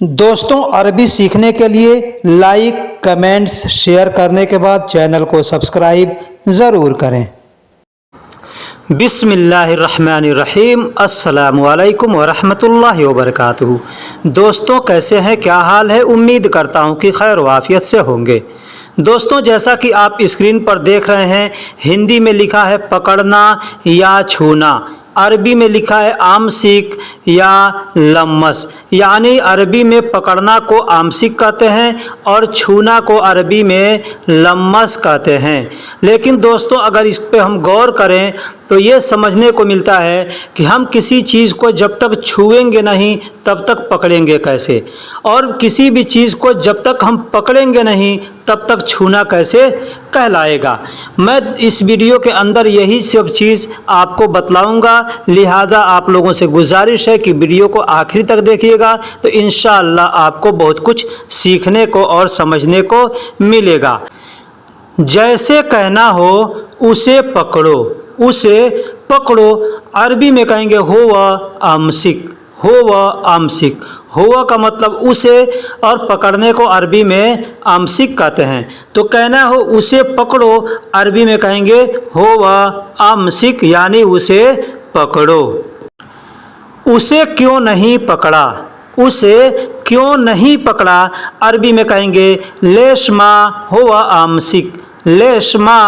दोस्तों, अरबी सीखने के लिए लाइक, कमेंट्स, शेयर करने के बाद चैनल को सब्सक्राइब ज़रूर करें। बिस्मिल्लाहिर्रहमानिर्रहीम। अस्सलामुअलैकुम वरहमतुल्लाहि वबरकातुहू। दोस्तों, कैसे हैं? क्या हाल है? उम्मीद करता हूं कि खैर वाफियत से होंगे। दोस्तों, जैसा कि आप स्क्रीन पर देख रहे हैं, हिंदी में लिखा है पकड़ना या छूना, अरबी में लिखा है आमसिक या लम्मस। यानी अरबी में पकड़ना को आमसिक कहते हैं और छूना को अरबी में लम्मस कहते हैं। लेकिन दोस्तों, अगर इस पे हम गौर करें तो ये समझने को मिलता है कि हम किसी चीज़ को जब तक छुएंगे नहीं तब तक पकड़ेंगे कैसे, और किसी भी चीज़ को जब तक हम पकड़ेंगे नहीं तब तक छूना कैसे कहलाएगा। मैं इस वीडियो के अंदर यही सब चीज़ आपको बतलाऊंगा, लिहाजा आप लोगों से गुजारिश है कि वीडियो को आखिरी तक देखिएगा, तो इंशाअल्लाह आपको बहुत कुछ सीखने को और समझने को मिलेगा। जैसे कहना हो उसे पकड़ो, उसे पकड़ो, अरबी में कहेंगे हुवा आमसिक, हुवा आमसिक। हुआ का मतलब उसे, और पकड़ने को अरबी में आमसिक कहते हैं। तो कहना हो उसे पकड़ो, अरबी में कहेंगे हुवा आमसिक, यानी उसे पकड़ो। उसे क्यों नहीं पकड़ा, उसे क्यों नहीं पकड़ा, अरबी में कहेंगे लेशमा हुवा आमसिक, लेशमा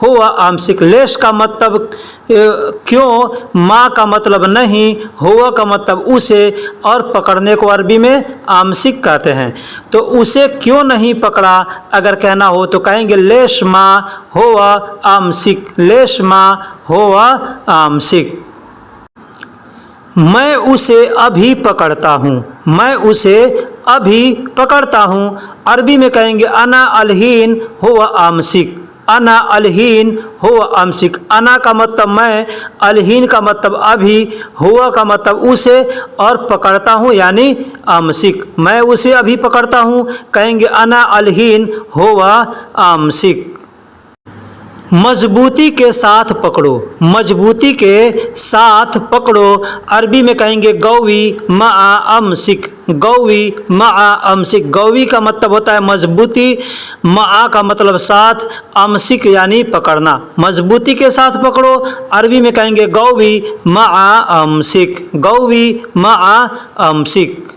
हुआ आमसिक। लेश का मतलब क्यों, माँ का मतलब नहीं, हुआ का मतलब उसे, और पकड़ने को अरबी में आमसिक कहते हैं। तो उसे क्यों नहीं पकड़ा अगर कहना हो तो कहेंगे लेशमा हुआ आमसिक, लेशमा हुआ आमसिक। मैं उसे अभी पकड़ता हूँ, मैं उसे अभी पकड़ता हूँ, अरबी में कहेंगे अना अलहीन हुआ आमसिक, अना अलहीन हुआ आमसिक। अना का मतलब मैं, अलहीन का मतलब अभी, हुआ का मतलब उसे, और पकड़ता हूँ यानी आमसिक। मैं उसे अभी पकड़ता हूँ, कहेंगे अना अलहीन हुआ आमसिक। मजबूती के साथ पकड़ो, मजबूती के साथ पकड़ो, अरबी में कहेंगे गौवी मआ अमसिक, गौवी मआ अमसिक। गौवी का मतलब होता है मजबूती, मआ का मतलब साथ, अमसिक यानी पकड़ना। मजबूती के साथ पकड़ो, अरबी में कहेंगे गौवी मआ अमसिक, गौवी मआ अमसिक।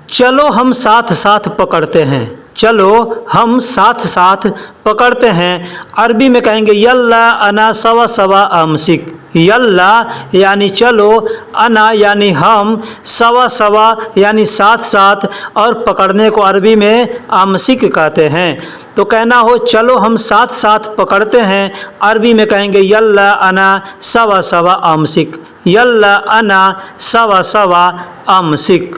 चलो हम साथ साथ पकड़ते हैं, चलो हम साथ साथ पकड़ते हैं, अरबी में कहेंगे यल्ला अना सवा सवा आमसिक, यल्ला यानी चलो, अना यानी हम, सवा सवा यानी साथ साथ, और पकड़ने को अरबी में आमसिक कहते हैं। तो कहना हो चलो हम साथ साथ पकड़ते हैं, अरबी में कहेंगे यल्ला अना सवा सवा आमसिक, यल्ला अना सवा सवा आमसिक।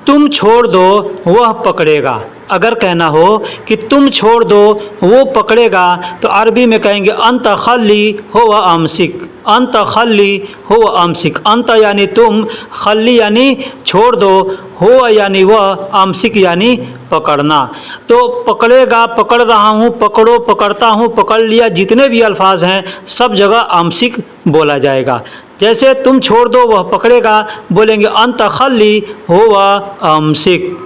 तुम छोड़ दो वह पकड़ेगा, अगर कहना हो कि तुम छोड़ दो वो पकड़ेगा तो अरबी में कहेंगे अंत खल्ली हुवा आमसिक, अंत खल्ली हुवा आमसिक। अंत यानी तुम, खल्ली यानी छोड़ दो, हुवा यानी वह, आमसिक यानी पकड़ना। तो पकड़ेगा, पकड़ रहा हूँ, पकड़ो, पकड़ता हूँ, पकड़ लिया, जितने भी अल्फाज हैं सब जगह आमसिक बोला जाएगा। जैसे तुम छोड़ दो वह पकड़ेगा, बोलेंगे अंत खल्ली हुवा आमसिक।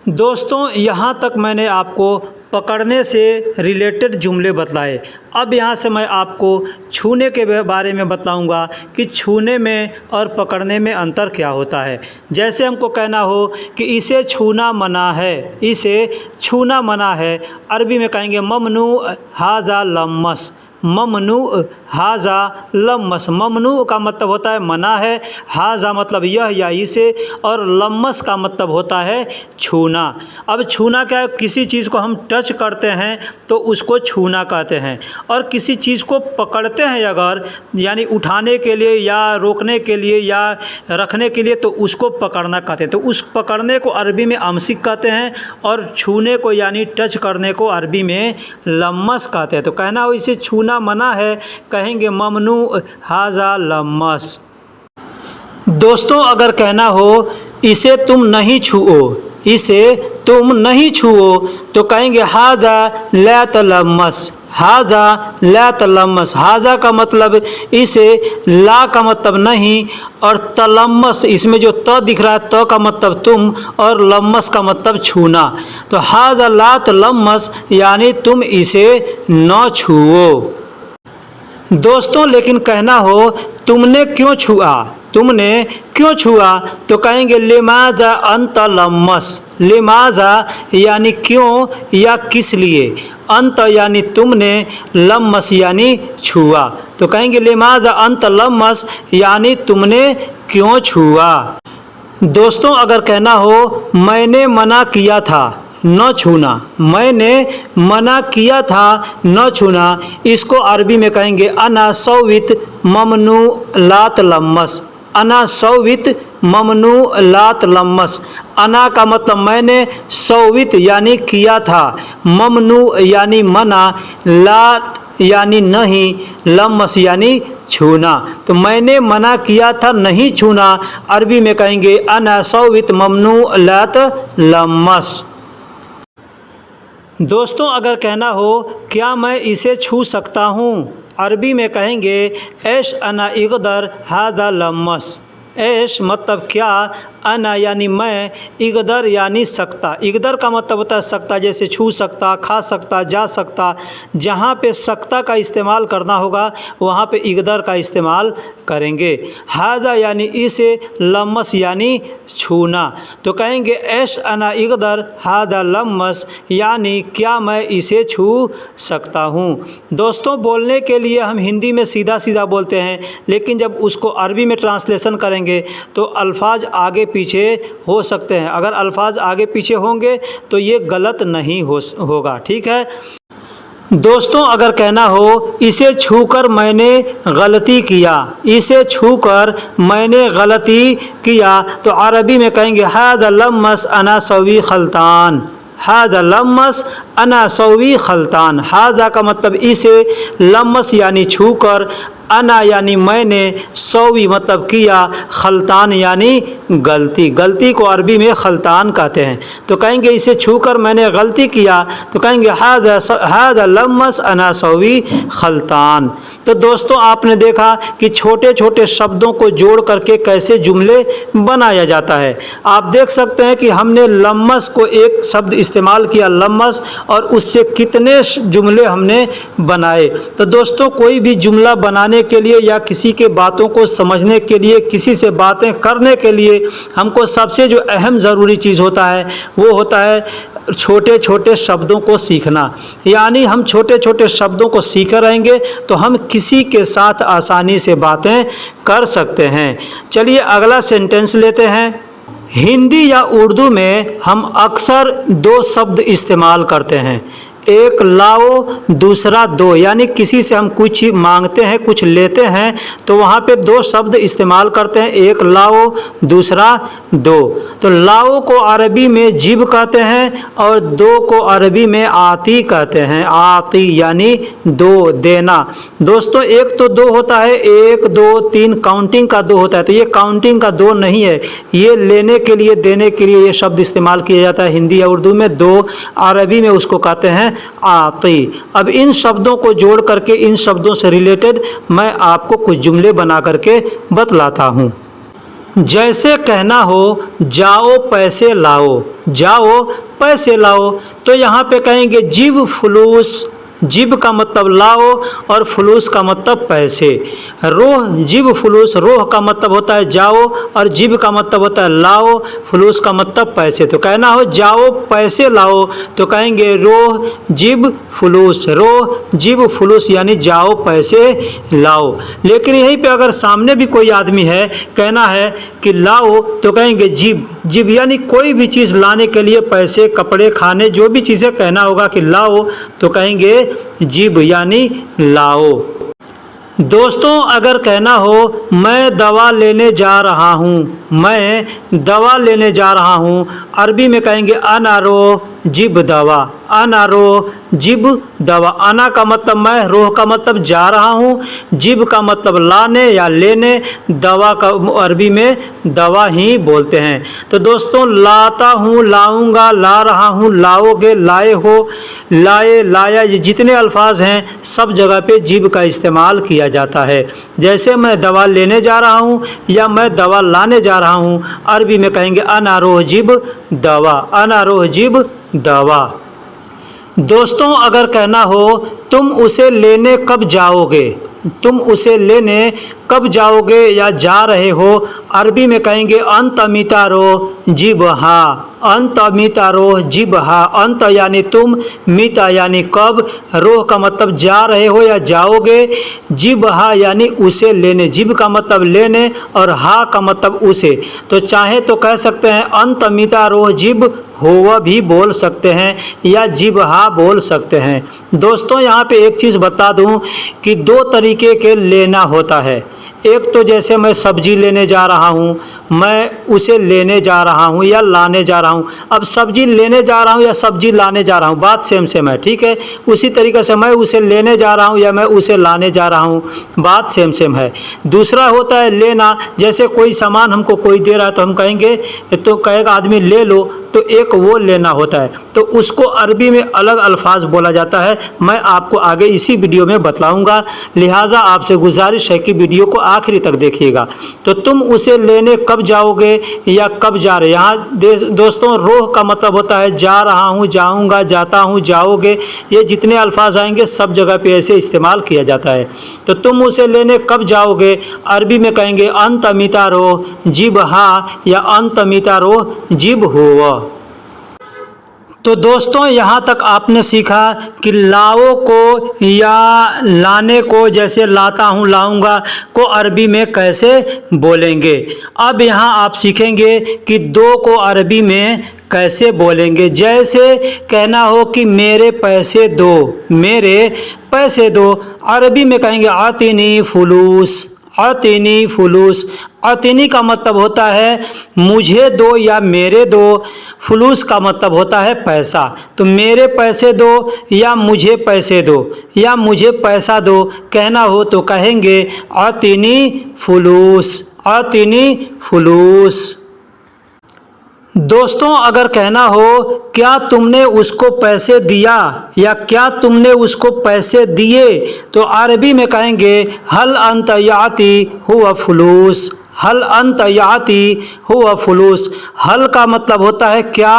दोस्तों, यहाँ तक मैंने आपको पकड़ने से रिलेटेड जुमले बतलाए। अब यहाँ से मैं आपको छूने के बारे में बतलाऊँगा कि छूने में और पकड़ने में अंतर क्या होता है। जैसे हमको कहना हो कि इसे छूना मना है, इसे छूना मना है, अरबी में कहेंगे ममनू हाजा लम्मस, ममनू हाजा लम्मस। ममनू का मतलब होता है मना है, हाजा मतलब यह या इसे, और लम्मस का मतलब होता है छूना। अब छूना क्या है, किसी चीज़ को हम टच करते हैं तो उसको छूना कहते हैं, और किसी चीज़ को पकड़ते हैं अगर, यानी उठाने के लिए या रोकने के लिए या रखने के लिए, तो उसको पकड़ना कहते हैं। तो उस पकड़ने को अरबी में आमसिक कहते हैं, और छूने को यानी टच करने को अरबी में लम्मस कहते हैं। तो कहना हो इसे छूना मना है, कहेंगे ममनू हाजा लम्मस। दोस्तों, अगर कहना हो इसे तुम नहीं छुओ, इसे तुम नहीं छुओ, तो कहेंगे हाजा ला तलम्मस, हाजा ला तलम्मस, हाजा का मतलब इसे, ला का मतलब नहीं, और तलम्मस इसमें जो त दिख रहा है त का मतलब तुम, और लम्मस का मतलब छूना। तो हाजा ला तलम्मस यानी तुम इसे न छुओ। दोस्तों लेकिन कहना हो तुमने क्यों छुआ, तुमने क्यों छुआ, तो कहेंगे लिमाजा अंत लम्मस, लिमाजा यानी क्यों या किस लिए, अंत यानी तुमने, लम्मस यानी छुआ। तो कहेंगे लिमाजा अंत लम्मस यानी तुमने क्यों छुआ। दोस्तों अगर कहना हो मैंने मना किया था न छूना, मैंने मना किया था न छूना, इसको अरबी में कहेंगे अना सौवित ममनू लात लम्मस, अना सौवित ममनू लात लम्मस। अना का मतलब मैंने, सौवित यानी किया था, ममनू यानी मना, लात यानी नहीं, लम्मस यानी छूना। तो मैंने मना किया था नहीं छूना, अरबी में कहेंगे अना सौवित ममनू लात लम्मस। दोस्तों अगर कहना हो क्या मैं इसे छू सकता हूँ, अरबी में कहेंगे ऐश अना इगदर हादा लम्मस, ऐश मतलब क्या, अना यानी मैं, इगदर यानी सकता, इगदर का मतलब होता है सकता, जैसे छू सकता, खा सकता, जा सकता। जहाँ पे सकता का इस्तेमाल करना होगा वहाँ पे इगदर का इस्तेमाल करेंगे। हाजा यानी इसे, लम्मस यानी छूना। तो कहेंगे ऐश अना इगदर हादा लम्मस यानी क्या मैं इसे छू सकता हूँ। दोस्तों बोलने के लिए हम हिंदी में सीधा सीधा बोलते हैं, लेकिन जब उसको अरबी में ट्रांसलेशन करेंगे तो अल्फाज आगे पीछे हो सकते हैं। अगर अल्फाज आगे पीछे होंगे तो ये गलत नहीं होगा, ठीक है। दोस्तों अगर कहना हो इसे छूकर मैंने गलती किया, इसे छूकर मैंने गलती किया, तो अरबी में कहेंगे हादा लम्मस अना सवी खल्तान, हादा लम्मस अना सवी खल्तान। हाजा का मतलब इसे, लम्मस यानी छूकर, अना यानी मैंने, सौवी मतलब किया, खल्तान यानी गलती, गलती को अरबी में खल्तान कहते हैं। तो कहेंगे इसे छूकर मैंने गलती किया, तो कहेंगे हादा लम्मस अना सौवी खल्तान। तो दोस्तों आपने देखा कि छोटे छोटे शब्दों को जोड़ करके कैसे जुमले बनाया जाता है। आप देख सकते हैं कि हमने लम्मस को एक शब्द इस्तेमाल किया लम्मस, और उससे कितने जुमले हमने बनाए। तो दोस्तों कोई भी जुमला बनाने के लिए या किसी के बातों को समझने के लिए, किसी से बातें करने के लिए हमको सबसे जो अहम ज़रूरी चीज़ होता है वो होता है छोटे छोटे शब्दों को सीखना। यानी हम छोटे छोटे शब्दों को सीखे रहेंगे तो हम किसी के साथ आसानी से बातें कर सकते हैं। चलिए अगला सेंटेंस लेते हैं। हिंदी या उर्दू में हम अक्सर दो शब्द इस्तेमाल करते हैं, एक लाओ दूसरा दो, यानी किसी से हम कुछ मांगते हैं, कुछ लेते हैं तो वहाँ पे दो शब्द इस्तेमाल करते हैं, एक लाओ दूसरा दो। तो लाओ को अरबी में जिब कहते हैं और दो को अरबी में आती कहते हैं, आती यानी दो, देना। दोस्तों एक तो दो होता है, एक दो तीन काउंटिंग का दो होता है, तो ये काउंटिंग का दो नहीं है, ये लेने के लिए देने के लिए ये शब्द इस्तेमाल किया जाता है हिंदी या उर्दू में। दो अरबी में उसको कहते हैं आती। अब इन शब्दों को जोड़ करके, इन शब्दों से रिलेटेड मैं आपको कुछ जुमले बना करके बतलाता हूँ। जैसे कहना हो जाओ पैसे लाओ, जाओ पैसे लाओ, तो यहाँ पे कहेंगे जिब फुलूस, जिब का मतलब लाओ और फुलूस का मतलब पैसे। रोह जिब फुलूस, रोह का मतलब होता है जाओ और जिब का मतलब होता है लाओ, फुलूस का मतलब पैसे। तो कहना हो जाओ पैसे लाओ तो कहेंगे रोह जिब फुलूस, रोह जिब फुलूस यानी जाओ पैसे लाओ। लेकिन यहीं पे अगर सामने भी कोई आदमी है, कहना है कि लाओ तो कहेंगे जिब, जिब यानी कोई भी चीज़ लाने के लिए पैसे, कपड़े, खाने, जो भी चीज़ें कहना होगा कि लाओ तो कहेंगे जिब यानी लाओ। दोस्तों अगर कहना हो मैं दवा लेने जा रहा हूँ, मैं दवा लेने जा रहा हूँ, अरबी में कहेंगे अना रो जिब दवा, अनारोह जिब दवा। अना का मतलब मैं, रोह का मतलब जा रहा हूँ, जिब का मतलब लाने या लेने, दवा का अरबी में दवा ही बोलते हैं। तो दोस्तों लाता हूँ, लाऊंगा, ला रहा हूँ, लाओगे, लाए हो, लाए, लाया, ये जितने अल्फाज हैं सब जगह पे जिब का इस्तेमाल किया जाता है। जैसे मैं दवा लेने जा रहा हूँ या मैं दवा लाने जा रहा हूँ, अरबी में कहेंगे अनारोह जिब दवा, अनारोह जिब दवा। दोस्तों अगर कहना हो तुम उसे लेने कब जाओगे, तुम उसे लेने कब जाओगे या जा रहे हो, अरबी में कहेंगे अंत मितारो जिब हा, अंत मितारो जिब हा। अंत यानी तुम, मिता यानी कब, रोह का मतलब जा रहे हो या जाओगे, जिब हा यानी उसे लेने, जिब का मतलब लेने और हा का मतलब उसे। तो चाहे तो कह सकते हैं अंत मितारो जिब होवा भी बोल सकते हैं या जिब हा बोल सकते हैं। दोस्तों यहाँ पे एक चीज़ बता दूँ कि दो तरीके के लेना होता है। एक तो जैसे मैं सब्जी लेने जा रहा हूँ, मैं उसे लेने जा रहा हूँ या लाने जा रहा हूँ। अब सब्जी लेने जा रहा हूँ या सब्जी लाने जा रहा हूँ, बात सेम सेम है, ठीक है। उसी तरीके से मैं उसे लेने जा रहा हूँ या मैं उसे लाने जा रहा हूँ, बात सेम सेम है। दूसरा होता है लेना, जैसे कोई सामान हमको कोई दे रहा है तो हम कहेंगे, तो कहेगा आदमी ले लो, तो एक वो लेना होता है, तो उसको अरबी में अलग अल्फाज बोला जाता है। मैं आपको आगे इसी वीडियो में बतलाऊंगा, लिहाजा आपसे गुजारिश है कि वीडियो को आखिरी तक देखिएगा। तो तुम उसे लेने कब जाओगे या कब जा रहे, यहाँ दोस्तों रोह का मतलब होता है जा रहा हूँ, जाऊँगा, जाता हूँ, जाओगे, ये जितने अल्फाज आएंगे सब जगह पे ऐसे इस्तेमाल किया जाता है। तो तुम उसे लेने कब जाओगे, अरबी में कहेंगे अंत मितारो जिब हा या अंत मितारो जिब हुआ। तो दोस्तों यहाँ तक आपने सीखा कि लाओ को या लाने को, जैसे लाता हूँ, लाऊंगा को अरबी में कैसे बोलेंगे। अब यहाँ आप सीखेंगे कि दो को अरबी में कैसे बोलेंगे। जैसे कहना हो कि मेरे पैसे दो, मेरे पैसे दो, अरबी में कहेंगे आतिनी फुलूस, आतिनी फुलूस। आतिनी का मतलब होता है मुझे दो या मेरे दो, फुलूस का मतलब होता है पैसा। तो मेरे पैसे दो या मुझे पैसे दो या मुझे पैसा दो कहना हो तो कहेंगे आतिनी फुलूस, आतिनी फुलूस। दोस्तों अगर कहना हो क्या तुमने उसको पैसे दिया या क्या तुमने उसको पैसे दिए, तो अरबी में कहेंगे हल अंत याती हुआ फुलूस, हल अंत याती हुआ फुलूस। हल का मतलब होता है क्या,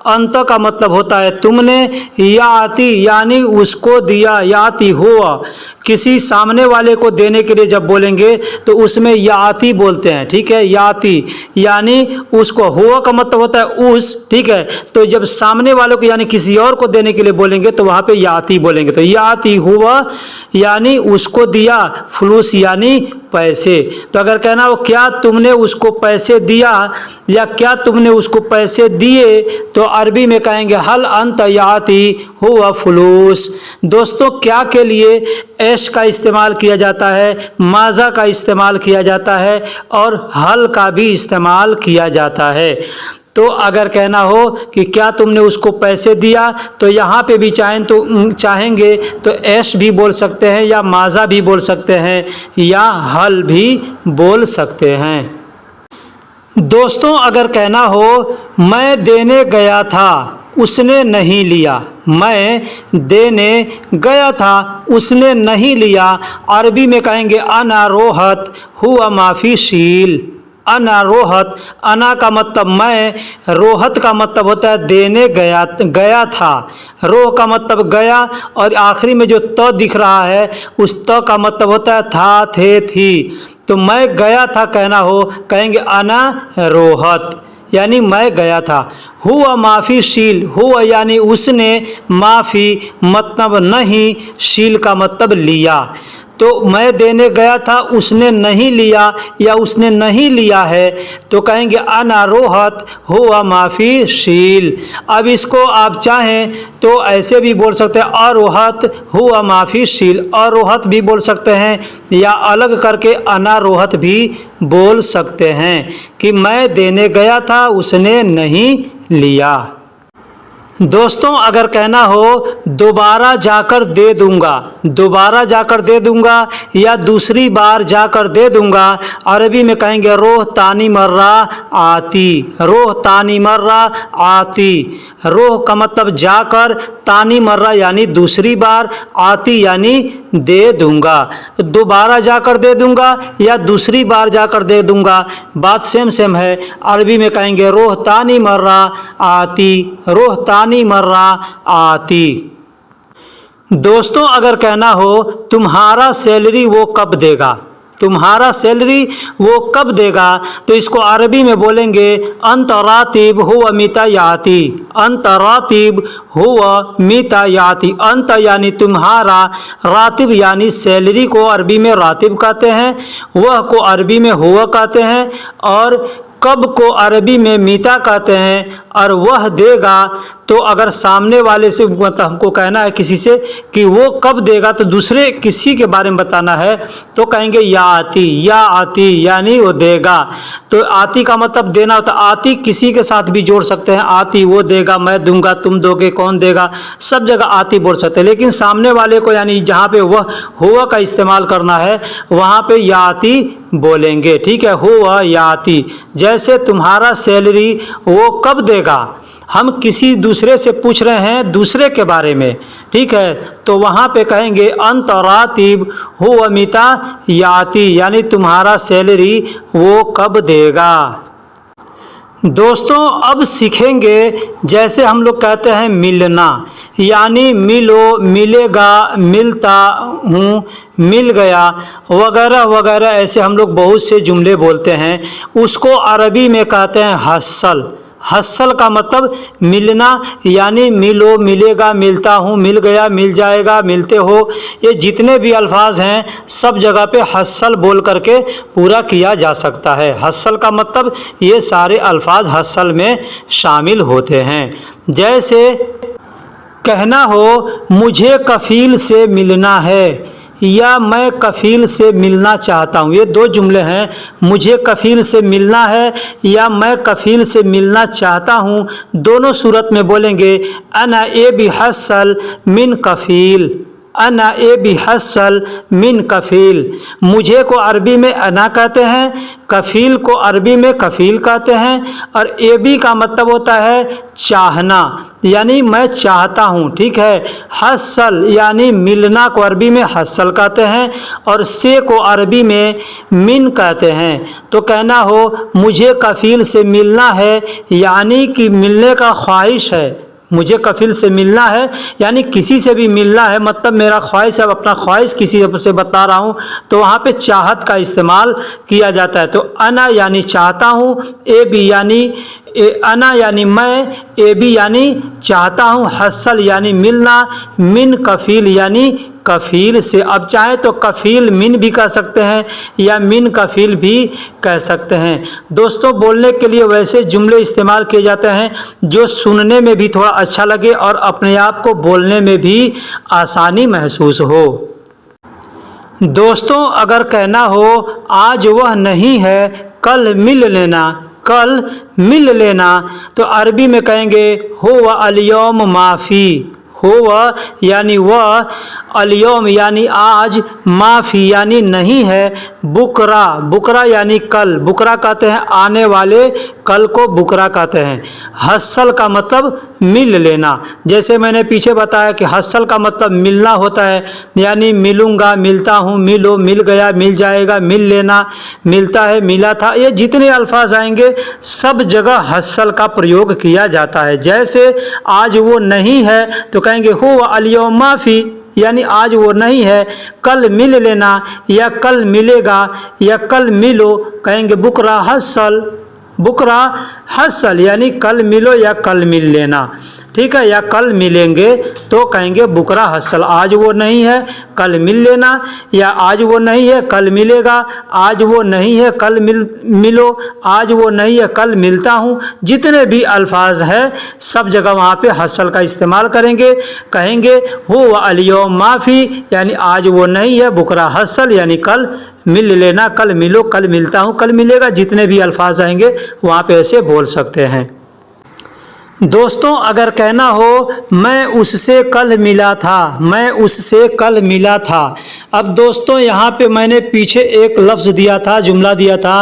अंत का मतलब होता है तुमने, याती यानी उसको दिया, याती हुआ किसी सामने वाले को देने के लिए जब बोलेंगे तो उसमें याती बोलते हैं, ठीक है। याती यानी उसको, हुआ का मतलब होता है उस, ठीक है। तो जब सामने वाले को यानी किसी और को देने के लिए बोलेंगे तो वहाँ पे याती बोलेंगे। तो याती हुआ यानी उसको दिया, फुलूस यानी पैसे। तो अगर कहना हो क्या तुमने उसको पैसे दिया या क्या तुमने उसको पैसे दिए, तो अरबी में कहेंगे हल अंत याती हुआ फुलूस। दोस्तों क्या के लिए एश का इस्तेमाल किया जाता है, माजा का इस्तेमाल किया जाता है और हल का भी इस्तेमाल किया जाता है। तो अगर कहना हो कि क्या तुमने उसको पैसे दिया, तो यहाँ पे भी चाहेंगे तो एश भी बोल सकते हैं या माजा भी बोल सकते हैं या हल भी बोल सकते हैं। दोस्तों अगर कहना हो मैं देने गया था उसने नहीं लिया, मैं देने गया था उसने नहीं लिया, अरबी में कहेंगे अनारोहत हुआ माफी शील, अनारोहत। अना का मतलब मैं, रोहत का मतलब होता है देने गया, गया था। रोह का मतलब गया और आखिरी में जो त दिख रहा है उस त का मतलब होता है था, थे, थी। तो मैं गया था कहना हो कहेंगे अना रोहत यानी मैं गया था। हुआ माफ़ी शील, हुआ यानी उसने, माफ़ी मतलब नहीं, शील का मतलब लिया। तो मैं देने गया था उसने नहीं लिया या उसने नहीं लिया है तो कहेंगे अनारोहत हुआ माफ़ी शील। अब इसको आप चाहें तो ऐसे भी बोल सकते हैं अरोहत हुआ माफ़ी शील, अरोहत भी बोल सकते हैं या अलग करके अनारोहत भी बोल सकते हैं कि मैं देने गया था उसने नहीं लिया। दोस्तों अगर कहना हो दोबारा जाकर दे दूंगा, दोबारा जाकर दे दूंगा या दूसरी बार जाकर दे दूंगा, अरबी में कहेंगे रोह तानी मर्रा आती, रोह तानी मर्रा आती। रोह का मतलब जाकर, तानी मर्रा यानी दूसरी बार, आती यानी दे दूंगा। दोबारा जाकर दे दूंगा या दूसरी बार जाकर दे दूंगा, बात सेम सेम है। अरबी में कहेंगे रोह तानी मर्रा आती, रोह तानी मर्रा आती। दोस्तों अगर कहना हो तुम्हारा सैलरी वो कब देगा, तुम्हारा सैलरी वो कब देगा, तो इसको अरबी में बोलेंगे अंत रातिब हुआ मीता याती, अंत रातिब हुआ मीता याती। अंत यानी तुम्हारा, रातिब यानी सैलरी को अरबी में रातिब कहते हैं, वह को अरबी में हुआ कहते हैं, और कब को अरबी में मीता कहते हैं, और वह देगा तो अगर सामने वाले से मतलब हमको कहना है किसी से कि वो कब देगा, तो दूसरे किसी के बारे में बताना है तो कहेंगे या आती, या आती यानी वो देगा। तो आती का मतलब देना होता है, आती किसी के साथ भी जोड़ सकते हैं, आती वो देगा, मैं दूंगा, तुम दोगे, कौन देगा, सब जगह आती बोल सकते हैं। लेकिन सामने वाले को यानी जहाँ पे वह हुआ का इस्तेमाल करना है वहाँ पे या आती बोलेंगे, ठीक है, हुआ या आती। जैसे तुम्हारा सैलरी वो कब देगा, हम किसी दूसरे से पूछ रहे हैं दूसरे के बारे में, ठीक है, तो वहाँ पे कहेंगे अंत रातिब हुआ मीता याती, यानी तुम्हारा सैलरी वो कब देगा। दोस्तों अब सीखेंगे जैसे हम लोग कहते हैं मिलना, यानी मिलो, मिलेगा, मिलता हूँ, मिल गया वगैरह वगैरह, ऐसे हम लोग बहुत से जुमले बोलते हैं। उसको अरबी में कहते हैं हस्सल। हस्सल का मतलब मिलना, यानी मिलो, मिलेगा, मिलता हूँ, मिल गया, मिल जाएगा, मिलते हो, ये जितने भी अल्फाज हैं सब जगह पे हस्सल बोल करके पूरा किया जा सकता है। हस्सल का मतलब ये सारे अल्फाज हस्सल में शामिल होते हैं। जैसे कहना हो मुझे कफ़ील से मिलना है या मैं कफ़ील से मिलना चाहता हूँ, ये दो जुमले हैं, मुझे कफ़ील से मिलना है या मैं कफ़ील से मिलना चाहता हूँ, दोनों सूरत में बोलेंगे अना ए बिहस्सल मिन कफ़ील, अना ए बिहस्सल मिन कफ़ील। मुझे को अरबी में अना कहते हैं, कफ़ील को अरबी में कफ़ील कहते हैं, और ए बी का मतलब होता है चाहना, यानी मैं चाहता हूँ, ठीक है। हस्सल यानी मिलना को अरबी में हस्सल कहते हैं, और से को अरबी में मिन कहते हैं। तो कहना हो मुझे कफ़ील से मिलना है यानी कि मिलने का ख्वाहिश है, मुझे कफ़ील से मिलना है यानी किसी से भी मिलना है, मतलब मेरा ख्वाहिश है, अपना ख्वाहिश किसी से बता रहा हूँ, तो वहाँ पे चाहत का इस्तेमाल किया जाता है। तो अना यानी चाहता हूँ, ए बी यानी अना यानी मैं, ए बी यानी चाहता हूँ, हस्सल यानी मिलना, मिन कफ़ील यानी कफ़ील से। अब चाहे तो कफ़ील मिन भी कह सकते हैं या मिन कफ़ील भी कह सकते हैं। दोस्तों बोलने के लिए वैसे जुमले इस्तेमाल किए जाते हैं जो सुनने में भी थोड़ा अच्छा लगे और अपने आप को बोलने में भी आसानी महसूस हो। दोस्तों अगर कहना हो आज वह नहीं है कल मिल लेना, कल मिल लेना, तो अरबी में कहेंगे हुवा अल-यौम माफ़ी, हुवा यानी वह, अल-यौम यानी आज, माफ़ी यानी नहीं है, बुकरा, बुकरा यानी कल, बुकरा कहते हैं आने वाले कल को बुकरा कहते हैं। हस्सल का मतलब मिल लेना, जैसे मैंने पीछे बताया कि हस्सल का मतलब मिलना होता है, यानी मिलूँगा, मिलता हूँ, मिलो, मिल गया, मिल जाएगा, मिल लेना, मिलता है, मिला था, ये जितने अल्फाज आएंगे सब जगह हस्सल का प्रयोग किया जाता है। जैसे आज वो नहीं है तो कहेंगे हुवा अल-यौम माफ़ी, यानी आज वो नहीं है, कल मिल लेना या कल मिलेगा या कल मिलो, कहेंगे बुकरा हस्सल, बुकरा हस्सल यानी कल मिलो या कल मिल लेना, ठीक है, या कल मिलेंगे तो कहेंगे बुकरा हस्सल, आज वो नहीं है कल मिल लेना, या आज वो नहीं है कल मिलेगा, आज वो नहीं है कल मिलो, आज वो नहीं है कल मिलता हूँ, जितने भी अल्फाज हैं सब जगह वहाँ पे हस्सल का इस्तेमाल करेंगे। कहेंगे हुवा अल-यौम माफ़ी यानी आज वो नहीं है, बुकरा हस्सल यानी कल मिल लेना, कल मिलो, कल मिलता हूँ, कल मिलेगा, जितने भी अल्फाज आएंगे वहाँ पे ऐसे बोल सकते हैं। दोस्तों अगर कहना हो मैं उससे कल मिला था, मैं उससे कल मिला था। अब दोस्तों यहाँ पे मैंने पीछे एक लफ्ज़ दिया था, जुमला दिया था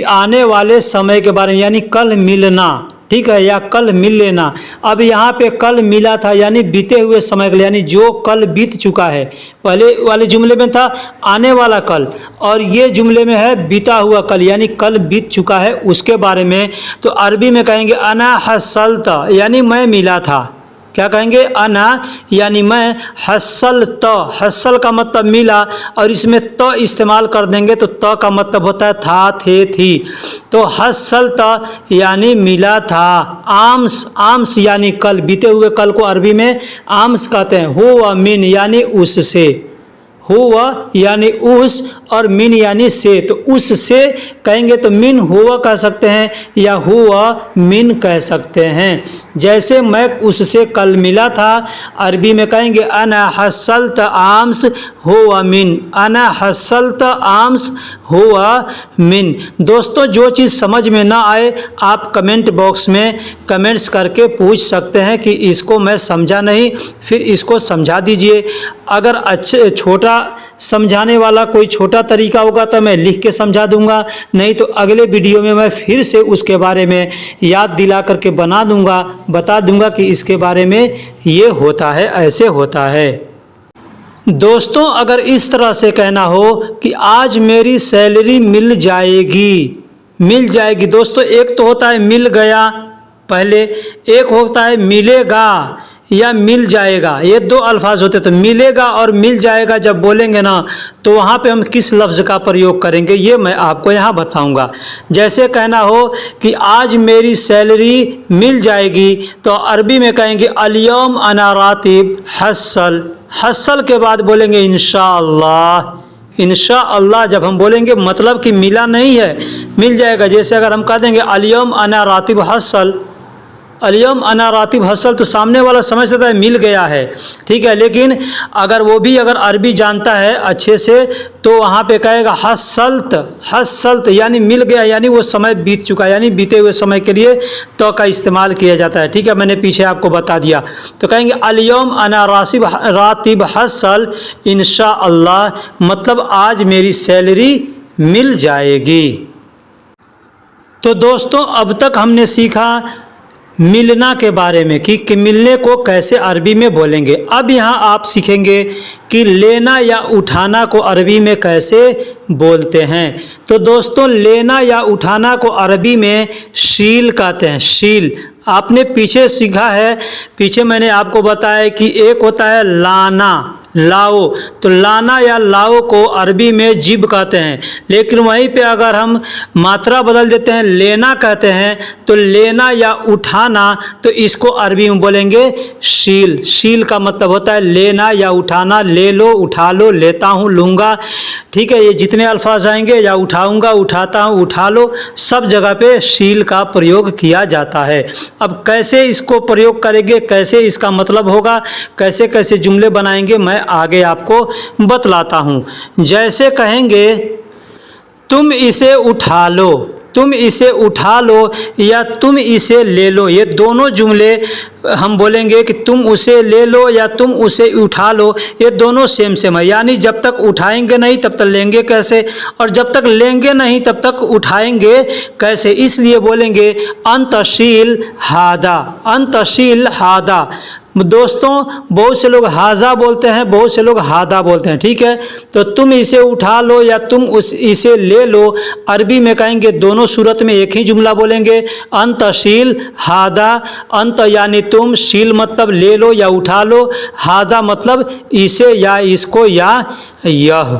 आने वाले समय के बारे में, यानी कल मिलना, ठीक है, या कल मिल लेना। अब यहाँ पे कल मिला था यानी बीते हुए समय के लिए, यानी जो कल बीत चुका है। पहले वाले जुमले में था आने वाला कल, और ये जुमले में है बीता हुआ कल, यानी कल बीत चुका है उसके बारे में। तो अरबी में कहेंगे अना हसलत, यानी मैं मिला था। क्या कहेंगे? अना यानी मैं, हसल त, हसल का मतलब मिला, और इसमें त इस्तेमाल कर देंगे तो त का मतलब होता है था, थे, थी। तो हसल त यानी मिला था। आम्स, आम्स यानी कल, बीते हुए कल को अरबी में आम्स कहते हैं। हुआ मिन यानी उससे, हुआ यानी उस, और मिन यानी से। तो उससे कहेंगे तो मिन हुआ कह सकते हैं या हुआ मिन कह सकते हैं। जैसे मैं उससे कल मिला था, अरबी में कहेंगे अना हसलत आम्स हुआ मिन, अना हसलत आम्स हुआ मिन। दोस्तों जो चीज़ समझ में ना आए आप कमेंट बॉक्स में कमेंट्स करके पूछ सकते हैं कि इसको मैं समझा नहीं, फिर इसको समझा दीजिए। अगर अच्छे छोटा समझाने वाला कोई छोटा तरीका होगा तो मैं लिख के समझा दूंगा, नहीं तो अगले वीडियो में मैं फिर से उसके बारे में याद दिला करके बना दूंगा, बता दूंगा कि इसके बारे में ये होता है, ऐसे होता है। दोस्तों अगर इस तरह से कहना हो कि आज मेरी सैलरी मिल जाएगी, मिल जाएगी। दोस्तों एक तो होता है मिल गया पहले, एक होता है मिलेगा या मिल जाएगा, ये दो अल्फाज होते। तो मिलेगा और मिल जाएगा जब बोलेंगे ना, तो वहाँ पे हम किस लफ्ज़ का प्रयोग करेंगे ये मैं आपको यहाँ बताऊँगा। जैसे कहना हो कि आज मेरी सैलरी मिल जाएगी, तो अरबी में कहेंगे अल-यौम अना रातिब हसल, हसल के बाद बोलेंगे इंशाअल्लाह। इंशाअल्लाह जब हम बोलेंगे मतलब कि मिला नहीं है, मिल जाएगा। जैसे अगर हम कह देंगे अल-यौम अना रातिब हसल, अल-यौम अना रातिब हसल, तो सामने वाला समझ सकता है मिल गया है, ठीक है। लेकिन अगर वो भी अगर अरबी जानता है अच्छे से तो वहाँ पे कहेगा हसलत, हसलत यानी मिल गया, यानी वो समय बीत चुका है, यानी बीते हुए समय के लिए तो का इस्तेमाल किया जाता है, ठीक है। मैंने पीछे आपको बता दिया। तो कहेंगे अल-यौम अना रातिब हसल इंशाअल्लाह, मतलब आज मेरी सैलरी मिल जाएगी। तो दोस्तों अब तक हमने सीखा मिलना के बारे में कि मिलने को कैसे अरबी में बोलेंगे। अब यहाँ आप सीखेंगे कि लेना या उठाना को अरबी में कैसे बोलते हैं। तो दोस्तों लेना या उठाना को अरबी में शील कहते हैं, शील। आपने पीछे सीखा है, पीछे मैंने आपको बताया कि एक होता है लाना, लाओ। तो लाना या लाओ को अरबी में जिब कहते हैं, लेकिन वहीं पे अगर हम मात्रा बदल देते हैं लेना कहते हैं, तो लेना या उठाना, तो इसको अरबी में बोलेंगे शील। शील का मतलब होता है लेना या उठाना, ले लो, उठा लो, लेता हूँ, लूँगा, ठीक है। ये जितने अल्फाज आएंगे, या उठाऊँगा, उठाता हूँ, उठा लो, सब जगह पे शील का प्रयोग किया जाता है। अब कैसे इसको प्रयोग करेंगे, कैसे इसका मतलब होगा, कैसे कैसे जुमले बनाएंगे, मैं आगे आपको बतलाता हूँ। जैसे कहेंगे तुम इसे उठा लो, तुम इसे उठा लो या तुम इसे ले लो, ये दोनों जुमले हम बोलेंगे कि तुम उसे ले लो या तुम उसे उठा लो, ये दोनों सेम सेम है। यानी जब तक उठाएंगे नहीं तब तक लेंगे कैसे, और जब तक लेंगे नहीं तब तक उठाएंगे कैसे। इसलिए बोलेंगे अंतशील हादा, अंतशील हादा। दोस्तों बहुत से लोग हाजा बोलते हैं, बहुत से लोग हादा बोलते हैं, ठीक है। तो तुम इसे उठा लो या तुम इसे ले लो, अरबी में कहेंगे दोनों सूरत में एक ही जुमला बोलेंगे अंतशील हादा। अंत यानी तुम, शील मतलब ले लो या उठा लो, हादा मतलब इसे या इसको या यह।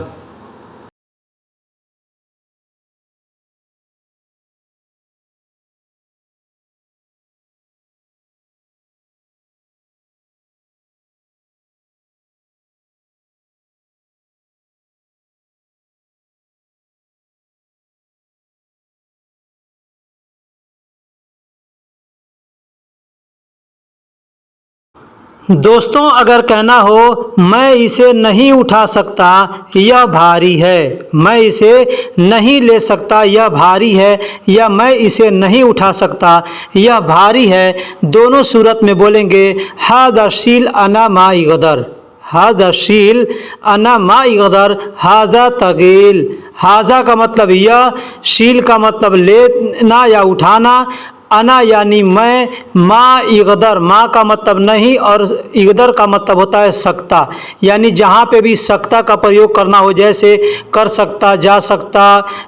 दोस्तों अगर कहना हो मैं इसे नहीं उठा सकता, यह भारी है, मैं इसे नहीं ले सकता, यह भारी है, या मैं इसे नहीं उठा सकता, यह भारी है, दोनों सूरत में बोलेंगे हादा शील अना मा इगदर, हादा शील अना मा इगदर, हादा तगील। हाजा का मतलब यह, शील का मतलब लेना या उठाना, अना यानी मैं, मा इगदर, माँ का मतलब नहीं और इगदर का मतलब होता है सकता, यानी जहाँ पे भी सकता का प्रयोग करना हो, जैसे कर सकता, जा सकता,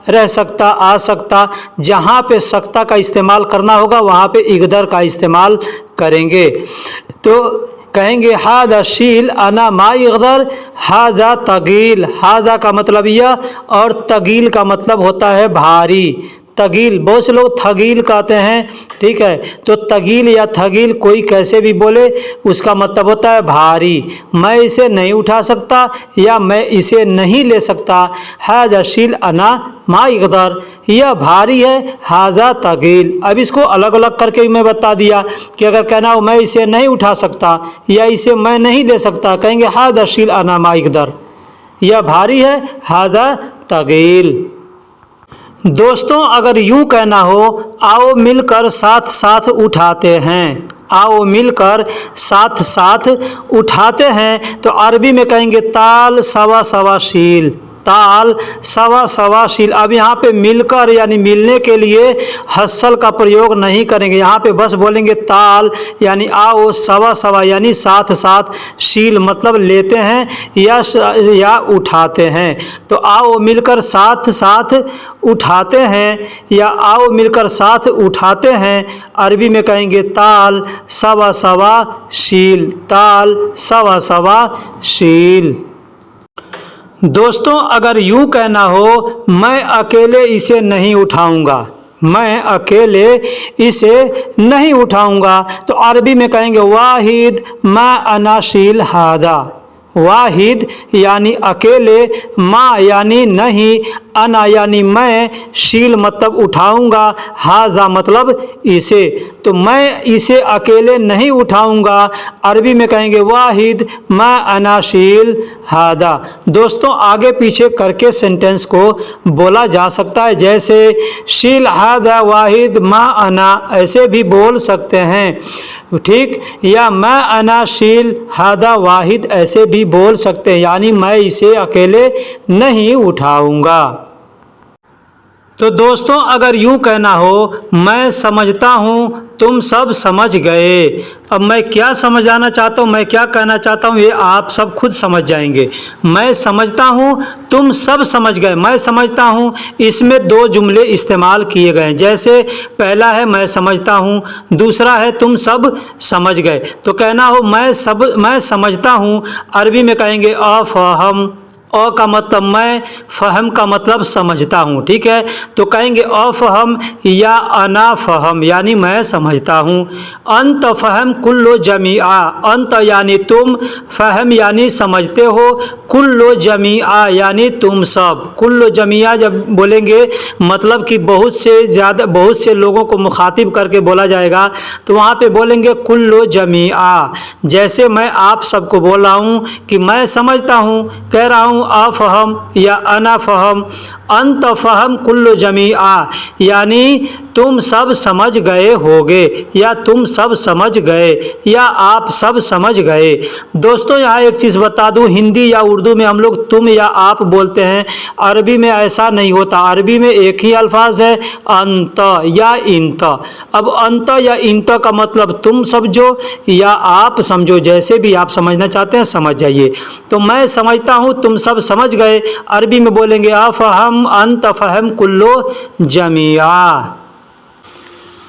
रह सकता, आ सकता, जहाँ पे सकता का इस्तेमाल करना होगा वहाँ पे इगदर का इस्तेमाल करेंगे। तो कहेंगे हादा शील अना मा इगदर, हादा तगील, हादा का मतलब यह और तगील का मतलब होता है भारी। तगील, बहुत से लोग थगील कहते हैं, ठीक है, तो तगील या थगील कोई कैसे भी बोले उसका मतलब होता है भारी। मैं इसे नहीं उठा सकता या मैं इसे नहीं ले सकता, हादा शील अना मा इगदर, यह भारी है, हाजा तगील। अब इसको अलग अलग करके मैं बता दिया कि अगर कहना हो मैं इसे नहीं उठा सकता या इसे मैं नहीं ले सकता, कहेंगे हादा शील अना मा इगदर, यह भारी है, हादा तगील। दोस्तों अगर यूं कहना हो आओ मिलकर साथ साथ उठाते हैं, आओ मिलकर साथ साथ उठाते हैं, तो अरबी में कहेंगे ताल सवा सवा शील, ताल सवा सवा शील। अब यहाँ पे मिलकर यानी मिलने के लिए हस्सल का प्रयोग नहीं करेंगे, यहाँ पे बस बोलेंगे ताल यानी आओ, सवा सवा यानी साथ साथ, शील मतलब लेते हैं या उठाते हैं। तो आओ मिलकर साथ साथ उठाते हैं या आओ मिलकर साथ उठाते हैं, अरबी में कहेंगे ताल सवा सवा शील, ताल सवा सवा शील। दोस्तों अगर यूं कहना हो मैं अकेले इसे नहीं उठाऊंगा, मैं अकेले इसे नहीं उठाऊंगा, तो अरबी में कहेंगे वाहिद मा अना शील हादा, वाहिद यानी अकेले, माँ यानी नहीं, अना यानी मैं, शील मतलब उठाऊंगा, हाजा मतलब इसे, तो मैं इसे अकेले नहीं उठाऊंगा, अरबी में कहेंगे वाहिद मा अना शील हादा। दोस्तों आगे पीछे करके सेंटेंस को बोला जा सकता है, जैसे शील हादा वाहिद मा अना, ऐसे भी बोल सकते हैं, ठीक, या मैं अना शील हादा वाहिद ऐसे भी बोल सकते हैं, यानी मैं इसे अकेले नहीं उठाऊंगा। तो दोस्तों अगर यूं कहना हो मैं समझता हूँ तुम सब समझ गए, अब मैं क्या समझाना चाहता हूँ, मैं क्या कहना चाहता हूँ ये आप सब खुद समझ जाएंगे। मैं समझता हूँ तुम सब समझ गए, मैं समझता हूँ इसमें दो जुमले इस्तेमाल किए गए हैं, जैसे पहला है मैं समझता हूँ, दूसरा है तुम सब समझ गए। तो कहना हो मैं समझता हूँ, अरबी में कहेंगे अफहम, अ का मतलब मैं, फ़हम का मतलब समझता हूँ, ठीक है, तो कहेंगे अफ़हम या अना फ़हम यानी मैं समझता हूँ। अंत फ़हम कुल्लो जमीआ, अंत यानी तुम, फ़हम यानी समझते हो, कुल्लो जमीआ यानी तुम सब। कुल्लो जमीआ जब बोलेंगे मतलब कि बहुत से लोगों को मुखातिब करके बोला जाएगा, तो वहाँ पे बोलेंगे कुल्लो जमीआ। जैसे मैं आप सबको बोल रहा हूँ कि मैं समझता हूँ, कह रहा हूँ अफ़हम या अना फ़हम, अंत फ़हम कुल्लो जमीआ यानी तुम सब समझ गए होगे या तुम सब समझ गए या आप सब समझ गए। दोस्तों यहाँ एक चीज़ बता दूँ, हिंदी या उर्दू में हम लोग तुम या आप बोलते हैं, अरबी में ऐसा नहीं होता, अरबी में एक ही अल्फाज है अंत या इंत। अब अंत या इंत का मतलब तुम समझो या आप समझो, जैसे भी आप समझना चाहते हैं समझ जाइए। तो मैं समझता हूँ तुम सब समझ गए, अरबी में बोलेंगे अफ़हम अंत फ़हम कुल्लो जमीआ।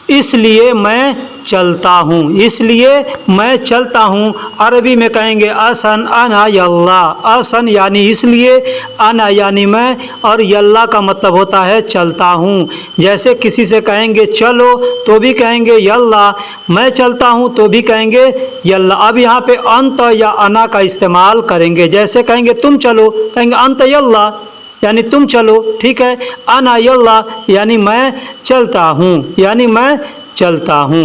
इसलिए मैं चलता हूँ, इसलिए मैं चलता हूँ, अरबी में कहेंगे असन अना यल्ला, असन यानी इसलिए, अना यानी मैं, और यल्ला का मतलब होता है चलता हूँ। जैसे किसी से कहेंगे चलो तो भी कहेंगे यल्ला, मैं चलता हूँ तो भी कहेंगे यल्ला। अब यहाँ पे अंत या अना का इस्तेमाल करेंगे, जैसे कहेंगे तुम चलो, कहेंगे अंत यल्ला यानी तुम चलो, ठीक है, अना यल्ला यानी मैं चलता हूँ, यानी मैं चलता हूँ।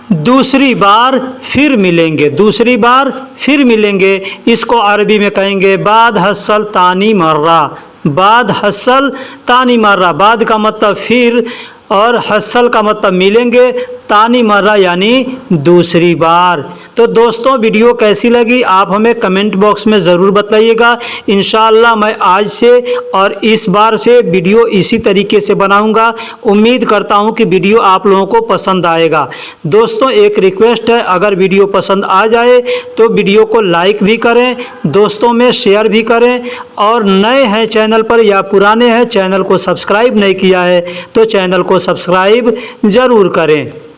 दूसरी बार फिर मिलेंगे, दूसरी बार फिर मिलेंगे, इसको अरबी में कहेंगे बाद हसल तानी मर्रा। बाद हसल तानी मर्रा, बाद का मतलब फिर और हसल का मतलब मिलेंगे, तानी मर्रा यानी दूसरी बार। तो दोस्तों वीडियो कैसी लगी आप हमें कमेंट बॉक्स में ज़रूर बताइएगा। इंशाअल्लाह मैं आज से और इस बार से वीडियो इसी तरीके से बनाऊंगा। उम्मीद करता हूं कि वीडियो आप लोगों को पसंद आएगा। दोस्तों एक रिक्वेस्ट है, अगर वीडियो पसंद आ जाए तो वीडियो को लाइक भी करें, दोस्तों में शेयर भी करें, और नए हैं चैनल पर या पुराने हैं चैनल को सब्सक्राइब नहीं किया है तो चैनल को सब्सक्राइब ज़रूर करें।